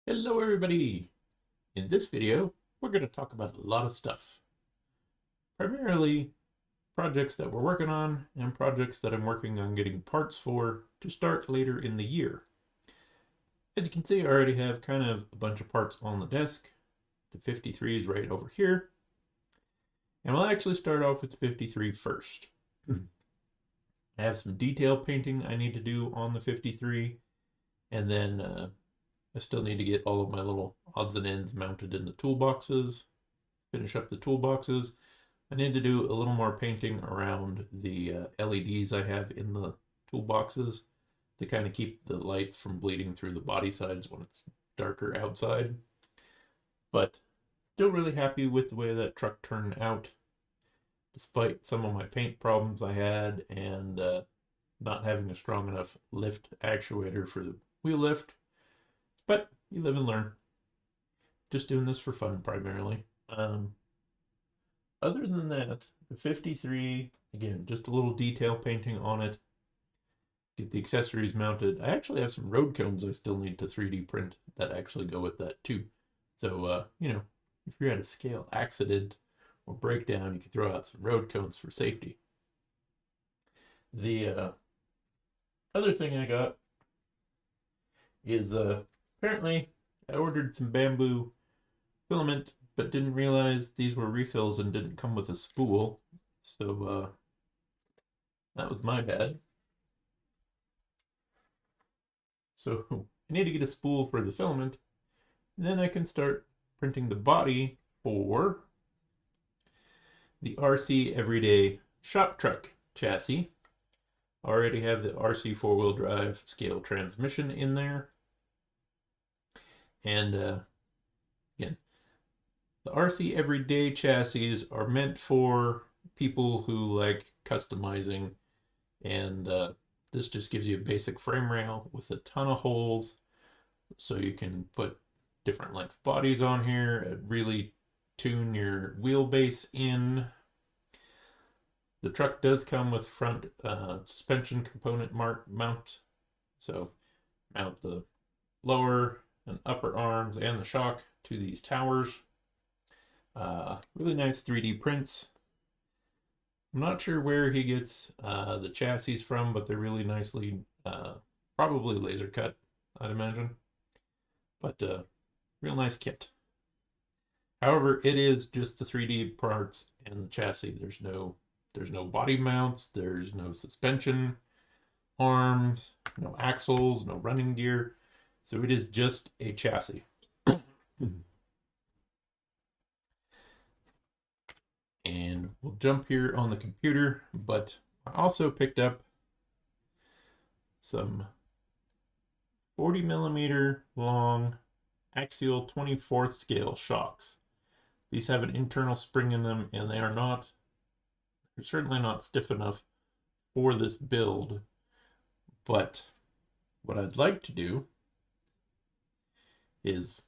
Hello everybody! In this video, we're going to talk about a lot of stuff. Primarily projects that we're working on and projects that I'm working on getting parts for to start later in the year. As you can see, I already have kind of a bunch of parts on the desk. The 53 is right over here. And we'll actually start off with the 53 first. I have some detail painting I need to do on the 53, and then I still need to get all of my little odds and ends mounted in the toolboxes, finish up the toolboxes. I need to do a little more painting around the LEDs I have in the toolboxes to kind of keep the lights from bleeding through the body sides when it's darker outside. But still really happy with the way that truck turned out, despite some of my paint problems I had and not having a strong enough lift actuator for the wheel lift. But you live and learn. Just doing this for fun primarily. Other than that, the 53, again, just a little detail painting on it. Get the accessories mounted. I actually have some road cones I still need to 3D print that actually go with that too. So, if you're at a scale accident or breakdown, you can throw out some road cones for safety. The other thing I got is apparently I ordered some bamboo filament, but didn't realize these were refills and didn't come with a spool. So that was my bad. So I need to get a spool for the filament. Then I can start printing the body for the RC Everyday Shop Truck chassis. I already have the RC four-wheel drive scale transmission in there. And again, the RC Everyday chassis are meant for people who like customizing, and this just gives you a basic frame rail with a ton of holes, so you can put different length bodies on here, really tune your wheelbase in. The truck does come with front suspension component mount, so mount the lower and upper arms and the shock to these towers. Really nice 3D prints. I'm not sure where he gets the chassis from, but they're really nicely, probably laser cut, I'd imagine. But real nice kit. However, it is just the 3D parts and the chassis. There's no body mounts, there's no suspension arms, no axles, no running gear. So it is just a chassis. And we'll jump here on the computer, but I also picked up some 40 millimeter long axial 24th scale shocks. These have an internal spring in them, and they're certainly not stiff enough for this build. But what I'd like to do is,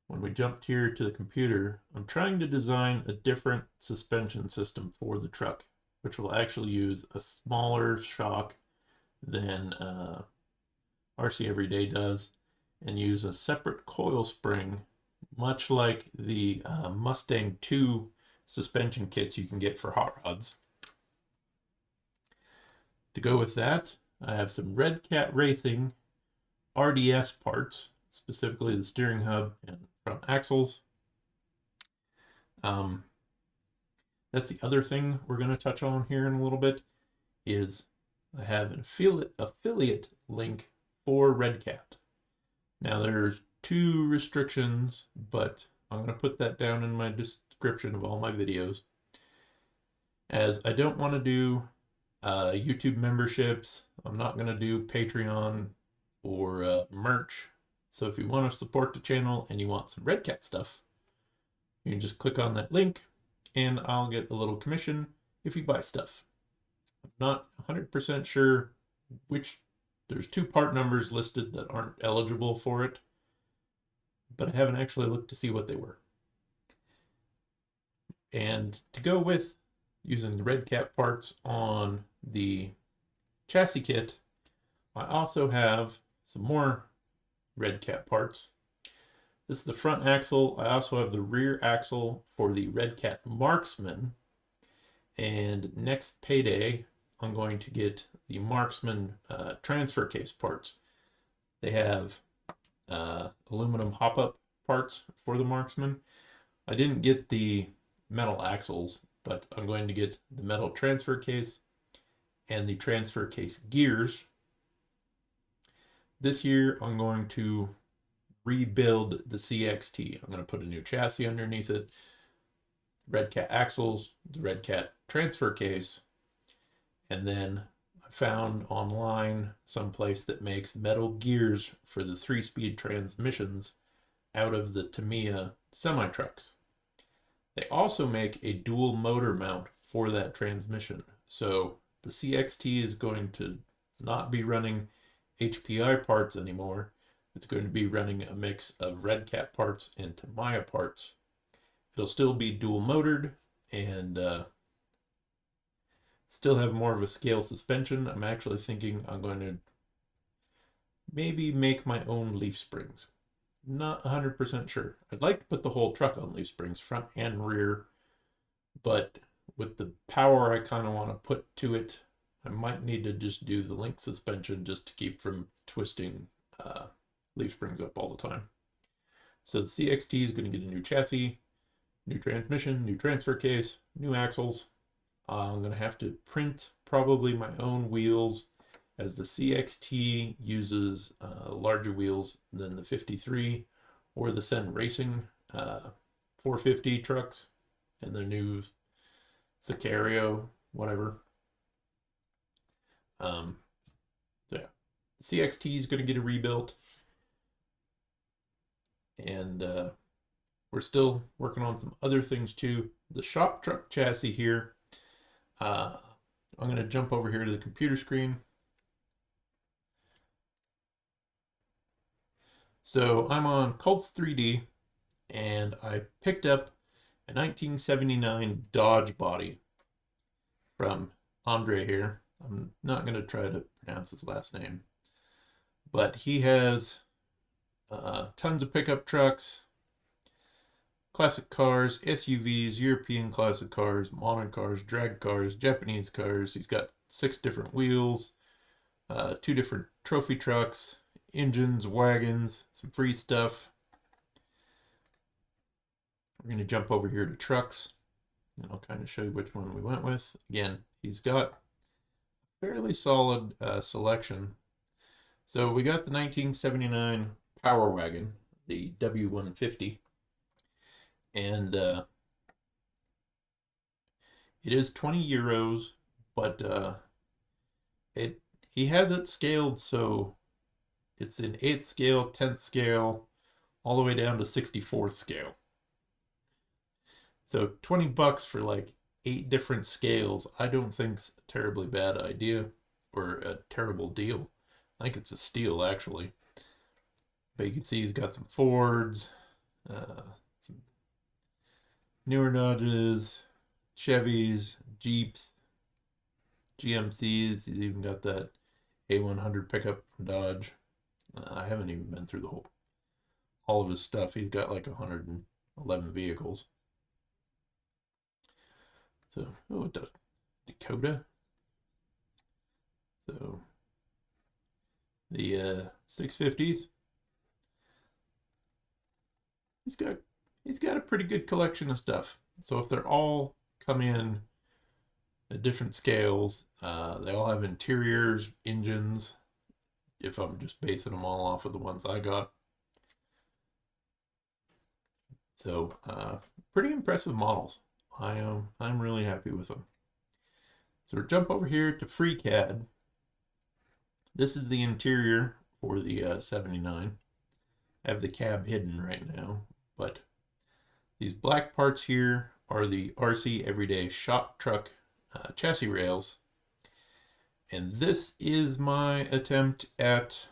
when we jumped here to the computer, I'm trying to design a different suspension system for the truck, which will actually use a smaller shock than RC Everyday does, and use a separate coil spring, much like the Mustang 2 suspension kits you can get for hot rods. To go with that, I have some Red Cat Racing RDS parts, specifically the steering hub and front axles. That's the other thing we're going to touch on here in a little bit, is I have an affiliate link for Red Cat. Now there's 2 restrictions, but I'm going to put that down in my description of all my videos, as I don't want to do YouTube memberships. I'm not going to do Patreon or merch. So if you want to support the channel and you want some Red Cat stuff, you can just click on that link and I'll get a little commission if you buy stuff. I'm not 100% sure there's 2 part numbers listed that aren't eligible for it, but I haven't actually looked to see what they were. And to go with using the Red Cat parts on the chassis kit, I also have some more Red Cat parts. This is the front axle. I also have the rear axle for the Red Cat Marksman. And next payday, I'm going to get the Marksman transfer case parts. They have aluminum hop-up parts for the Marksman. I didn't get the metal axles, but I'm going to get the metal transfer case and the transfer case gears. This year, I'm going to rebuild the CXT. I'm going to put a new chassis underneath it, Red Cat axles, the Red Cat transfer case, and then I found online someplace that makes metal gears for the 3-speed transmissions out of the Tamiya semi-trucks. They also make a dual motor mount for that transmission. So the CXT is going to not be running HPI parts anymore. It's going to be running a mix of Red Cat parts and Tamiya parts. It'll still be dual motored and still have more of a scale suspension. I'm actually thinking I'm going to maybe make my own leaf springs. Not 100% sure. I'd like to put the whole truck on leaf springs, front and rear, but with the power I kind of want to put to it, I might need to just do the link suspension just to keep from twisting leaf springs up all the time. So the CXT is going to get a new chassis, new transmission, new transfer case, new axles. I'm going to have to print probably my own wheels, as the CXT uses larger wheels than the 53 or the Sen Racing 450 trucks and their new Sicario, whatever. So yeah, the CXT is going to get a rebuilt, and we're still working on some other things too. The shop truck chassis here, I'm going to jump over here to the computer screen. So I'm on Cults 3D, and I picked up a 1979 Dodge body from Andre here. I'm not going to try to pronounce his last name, but he has tons of pickup trucks, classic cars, SUVs, European classic cars, modern cars, drag cars, Japanese cars. He's got 6 different wheels, 2 different trophy trucks, engines, wagons, some free stuff. We're going to jump over here to trucks, and I'll kind of show you which one we went with. Again, he's got a fairly solid selection. So we got the 1979 Power Wagon, the W150, and it is 20 euros, but he has it scaled, so it's in 8th scale, 10th scale, all the way down to 64th scale. So $20 for like 8 different scales, I don't think's a terribly bad idea or a terrible deal. I think it's a steal, actually. But you can see he's got some Fords, some newer Dodges, Chevys, Jeeps, GMCs. He's even got that A100 pickup from Dodge. I haven't even been through all of his stuff. He's got like 111 vehicles. So, oh, it does. Dakota. So, the 650s. He's got a pretty good collection of stuff. So if they're all come in at different scales, they all have interiors, engines, if I'm just basing them all off of the ones I got. So pretty impressive models. I'm really happy with them. So we'll jump over here to FreeCAD. This is the interior for the 79. I have the cab hidden right now, but these black parts here are the RC Everyday Shop Truck chassis rails. And this is my attempt at,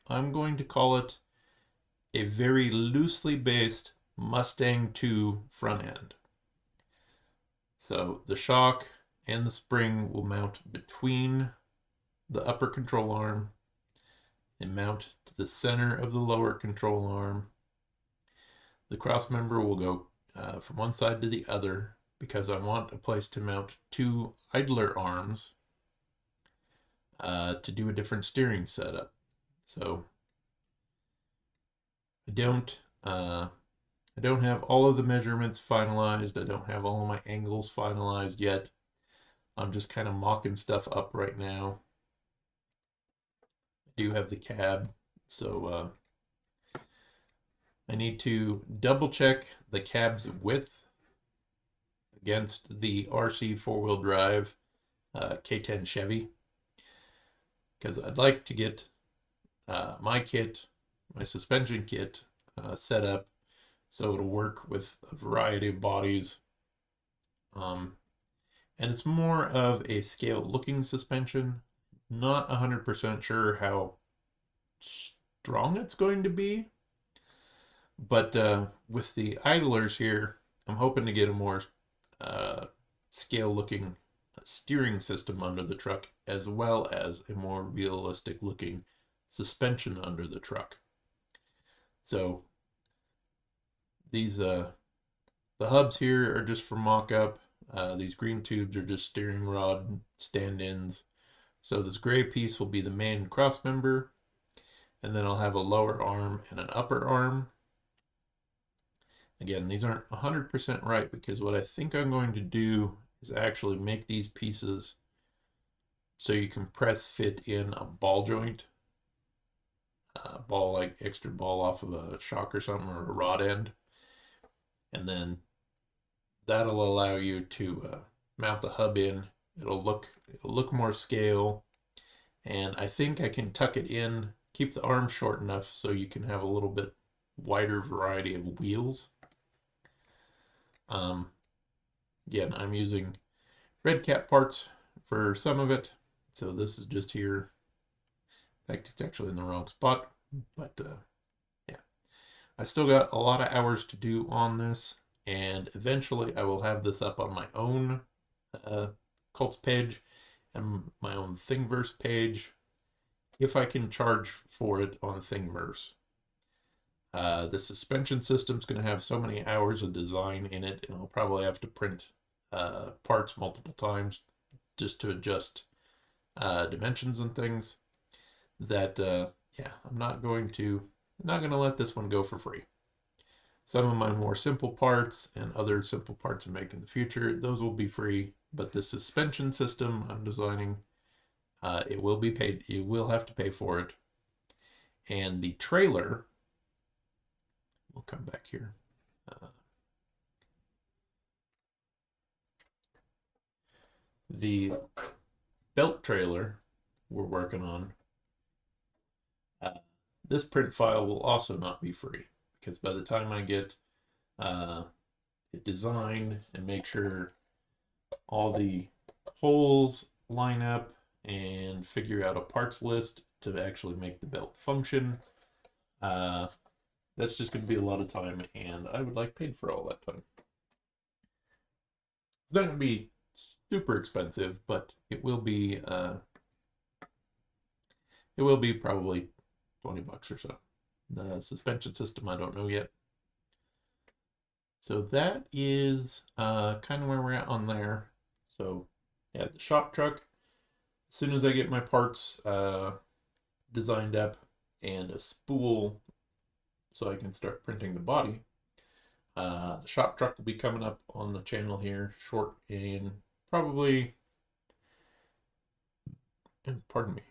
I'm going to call it a very loosely based Mustang 2 front end. So the shock and the spring will mount between the upper control arm They mount to the center of the lower control arm. The cross member will go from one side to the other because I want a place to mount two idler arms to do a different steering setup. So I don't have all of the measurements finalized. I don't have all of my angles finalized yet. I'm just kind of mocking stuff up right now. I do have the cab, so I need to double check the cab's width against the RC four-wheel drive K10 Chevy, because I'd like to get my suspension kit set up so it'll work with a variety of bodies. And it's more of a scale looking suspension. Not 100% sure how strong it's going to be, but with the idlers here, I'm hoping to get a more scale looking steering system under the truck, as well as a more realistic looking suspension under the truck. So these the hubs here are just for mock-up. These green tubes are just steering rod stand-ins. So this gray piece will be the main cross member, and then I'll have a lower arm and an upper arm. Again, these aren't 100% right, because what I think I'm going to do is actually make these pieces so you can press fit in a ball joint, ball, like extra ball off of a shock or something, or a rod end, and then that'll allow you to mount the hub in. It'll look more scale, and I think I can tuck it in, keep the arm short enough so you can have a little bit wider variety of wheels. Again, I'm using red cap parts for some of it, so this is just here. In fact, it's actually in the wrong spot, but yeah. I still got a lot of hours to do on this, and eventually I will have this up on my own Cults page and my own Thingiverse page, if I can charge for it on Thingiverse. The suspension system's going to have so many hours of design in it, and I'll probably have to print parts multiple times just to adjust dimensions and things, that yeah, I'm not going to let this one go for free. Some of my more simple parts and other simple parts I make in the future, those will be free, but the suspension system I'm designing, it will be paid. You will have to pay for it. And the trailer, we'll come back here. The belt trailer we're working on, this print file will also not be free, because by the time I get it designed and make sure all the holes line up and figure out a parts list to actually make the belt function, that's just going to be a lot of time, and I would like paid for all that time. It's not going to be super expensive, but it will be probably $20 or so. The suspension system, I don't know yet. So that is kind of where we're at on there. So yeah, the shop truck, as soon as I get my parts designed up and a spool so I can start printing the body, the shop truck will be coming up on the channel here short in probably, pardon me,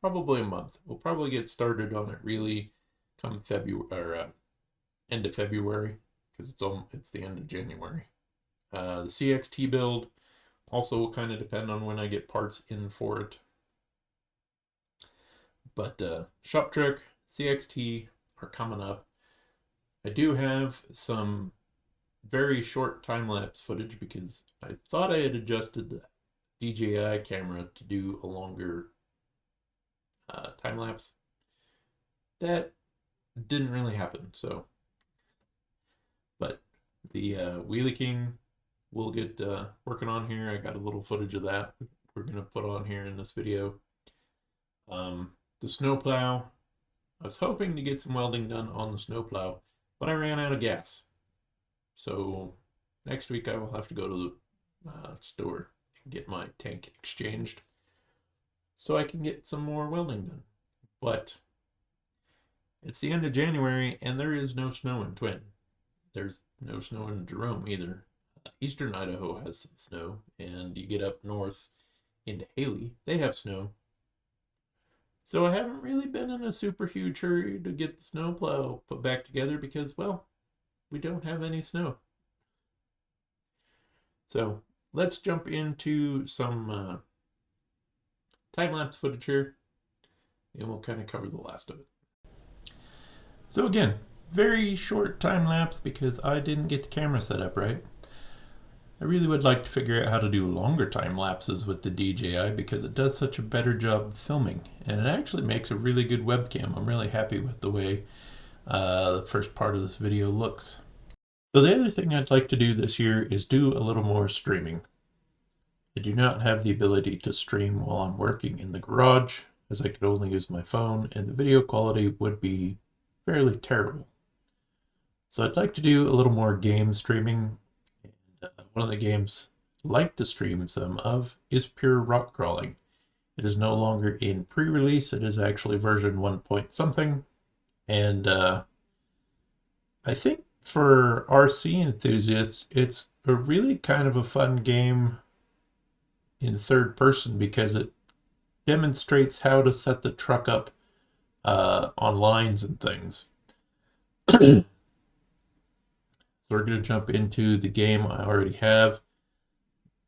probably a month. We'll probably get started on it really come February, or end of February, because it's the end of January. The CXT build also will kind of depend on when I get parts in for it. But shop truck, CXT are coming up. I do have some very short time-lapse footage, because I thought I had adjusted the DJI camera to do a longer time-lapse. That didn't really happen, so. But the Wheelie King will get working on here. I got a little footage of that we're going to put on here in this video. the snowplow. I was hoping to get some welding done on the snowplow, but I ran out of gas. So next week I will have to go to the store and get my tank exchanged so I can get some more welding done. But it's the end of January and there is no snow in Twin. There's no snow in Jerome either. Eastern Idaho has some snow, and you get up north into Haley, they have snow. So I haven't really been in a super huge hurry to get the snowplow put back together because, well, we don't have any snow. So let's jump into some time-lapse footage here, and we'll kind of cover the last of it. So again, very short time-lapse because I didn't get the camera set up right. I really would like to figure out how to do longer time lapses with the DJI because it does such a better job of filming, and it actually makes a really good webcam. I'm really happy with the way the first part of this video looks. So the other thing I'd like to do this year is do a little more streaming. I do not have the ability to stream while I'm working in the garage, as I could only use my phone, and the video quality would be fairly terrible. So I'd like to do a little more game streaming. One of the games I'd like to stream some of is pure rock crawling. It is no longer in pre-release. It is actually version 1 point something. And I think for RC enthusiasts, it's a really kind of a fun game in third person because it demonstrates how to set the truck up on lines and things. We're going to jump into the game I already have.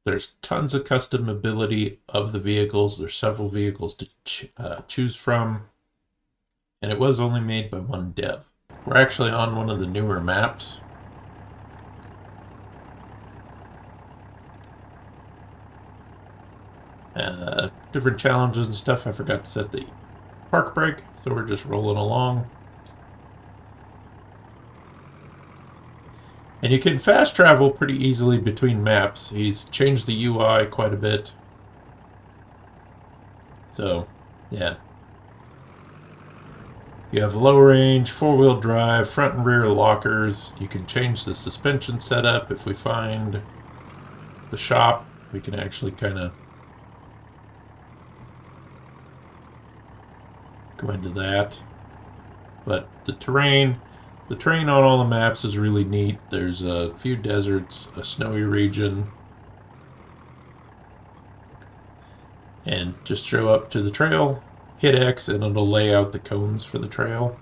There's tons of customability of the vehicles. There's several vehicles to choose from. And it was only made by one dev. We're actually on one of the newer maps. Different challenges and stuff. I forgot to set the park brake, so we're just rolling along. And you can fast travel pretty easily between maps. He's changed the UI quite a bit. So, yeah. You have low range, 4-wheel drive, front and rear lockers. You can change the suspension setup. If we find the shop, we can actually kind of go into that. But the terrain on all the maps is really neat. There's a few deserts, a snowy region, and just show up to the trail, hit X, and it'll lay out the cones for the trail.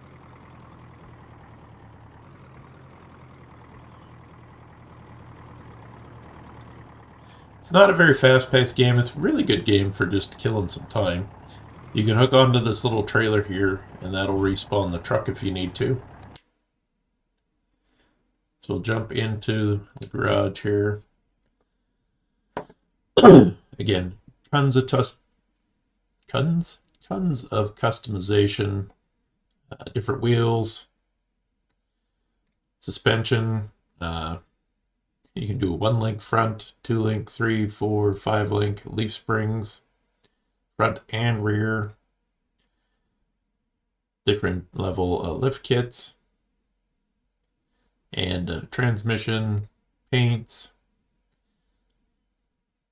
It's not a very fast-paced game. It's a really good game for just killing some time. You can hook onto this little trailer here, and that'll respawn the truck if you need to. So we'll jump into the garage here. Again, tons of customization, different wheels, suspension. You can do a 1-link front, 2-link, 3, 4, 5-link, leaf springs, front and rear, different level lift kits. And transmission, paints,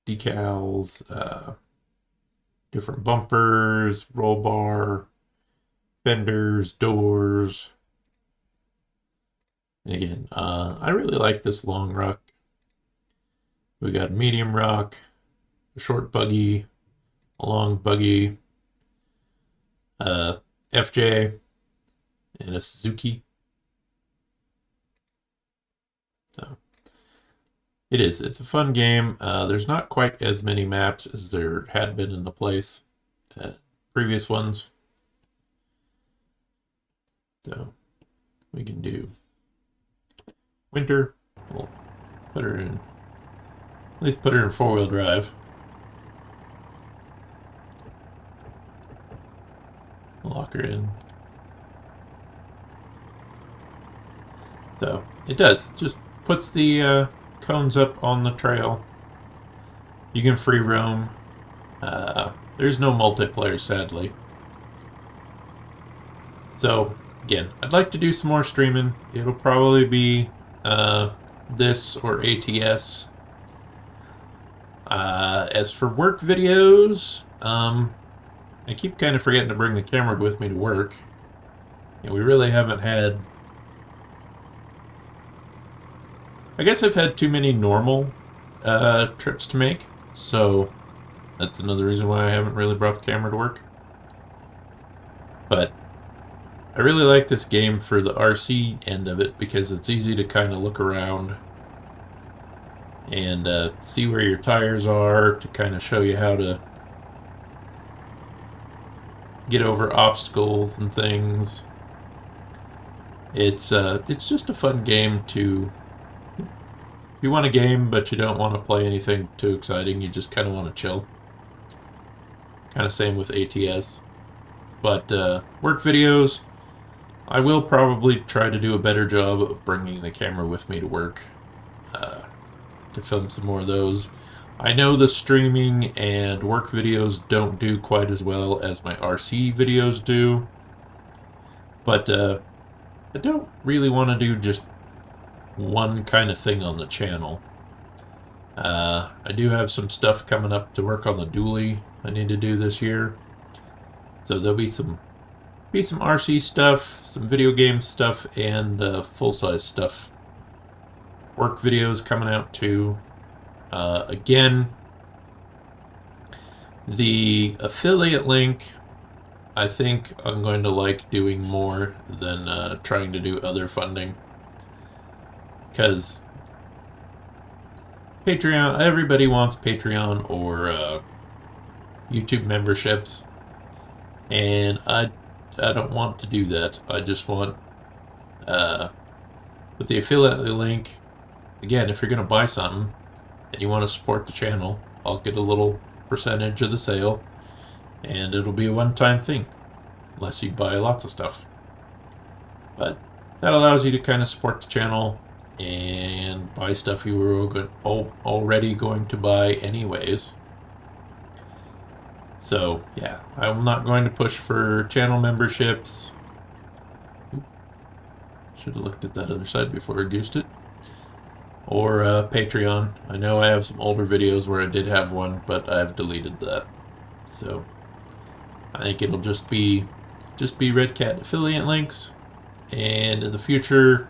decals, different bumpers, roll bar, fenders, doors. And again, I really like this long ruck. We got a medium ruck, a short buggy, a long buggy, FJ, and a Suzuki. So it's a fun game. There's not quite as many maps as there had been in the place previous ones. So we can do winter. We'll put her in, at least put her in 4-wheel drive. Lock her in. So it does just puts the cones up on the trail. You can free roam. There's no multiplayer, sadly. So again, I'd like to do some more streaming. It'll probably be this or ATS. As for work videos, I keep kind of forgetting to bring the camera with me to work. And we really haven't had... I guess I've had too many normal trips to make, so that's another reason why I haven't really brought the camera to work. But I really like this game for the RC end of it because it's easy to kind of look around and see where your tires are, to kind of show you how to get over obstacles and things. It's just a fun game to... If you want a game but you don't want to play anything too exciting, you just kind of want to chill. Kind of same with ATS. But work videos, I will probably try to do a better job of bringing the camera with me to work to film some more of those. I know the streaming and work videos don't do quite as well as my RC videos do, but I don't really want to do just one kind of thing on the channel. I do have some stuff coming up to work on the dually I need to do this year, so there'll be some RC stuff, some video game stuff, and full-size stuff. Work videos coming out too. Again, the affiliate link, I think I'm going to like doing more than trying to do other funding, because Patreon, everybody wants Patreon or YouTube memberships, and I don't want to do that. I just want with the affiliate link, again, if you're going to buy something and you want to support the channel, I'll get a little percentage of the sale, and it'll be a one-time thing unless you buy lots of stuff. But that allows you to kind of support the channel and buy stuff you were already going to buy anyways. So yeah, I'm not going to push for channel memberships. Should have looked at that other side before I goosed it. Or Patreon. I know I have some older videos where I did have one, but I've deleted that. So I think it'll just be Red Cat affiliate links, and in the future,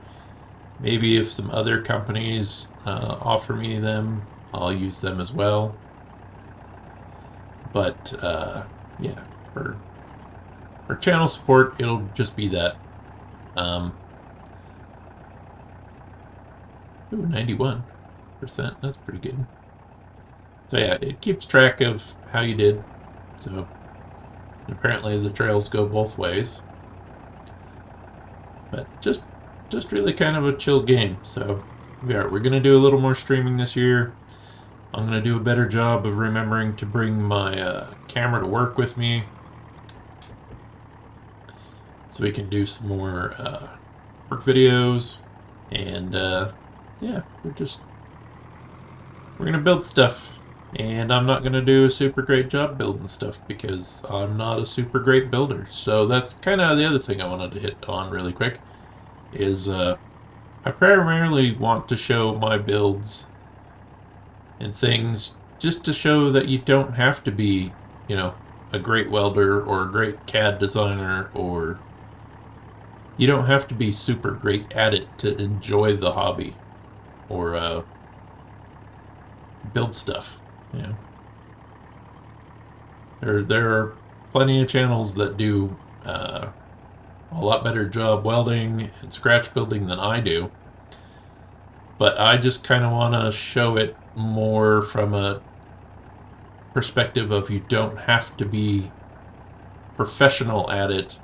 maybe if some other companies offer me them, I'll use them as well. But yeah, for channel support, it'll just be that. Ooh, 91%. That's pretty good. So yeah, it keeps track of how you did. So apparently the trails go both ways. But just really kind of a chill game. So we're going to do a little more streaming this year. I'm going to do a better job of remembering to bring my camera to work with me, so we can do some more work videos. And yeah, we're going to build stuff. And I'm not going to do a super great job building stuff because I'm not a super great builder. So that's kind of the other thing I wanted to hit on really quick, is I primarily want to show my builds and things just to show that you don't have to be, you know, a great welder or a great CAD designer, or you don't have to be super great at it to enjoy the hobby or build stuff. You know, there are plenty of channels that do a lot better job welding and scratch building than I do, but I just kind of want to show it more from a perspective of you don't have to be professional at it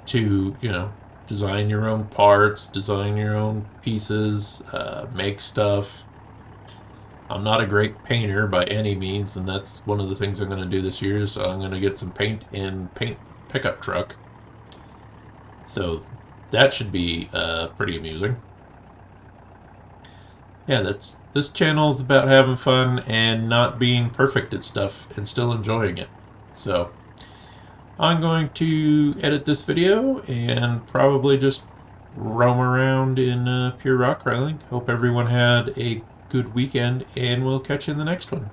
to, you know, design your own parts, design your own pieces, make stuff. I'm not a great painter by any means, and that's one of the things I'm going to do this year, is I'm going to get some paint in pickup truck. So that should be pretty amusing. Yeah, this channel is about having fun and not being perfect at stuff and still enjoying it. So I'm going to edit this video and probably just roam around in pure rock crawling. Hope everyone had a good weekend, and we'll catch you in the next one.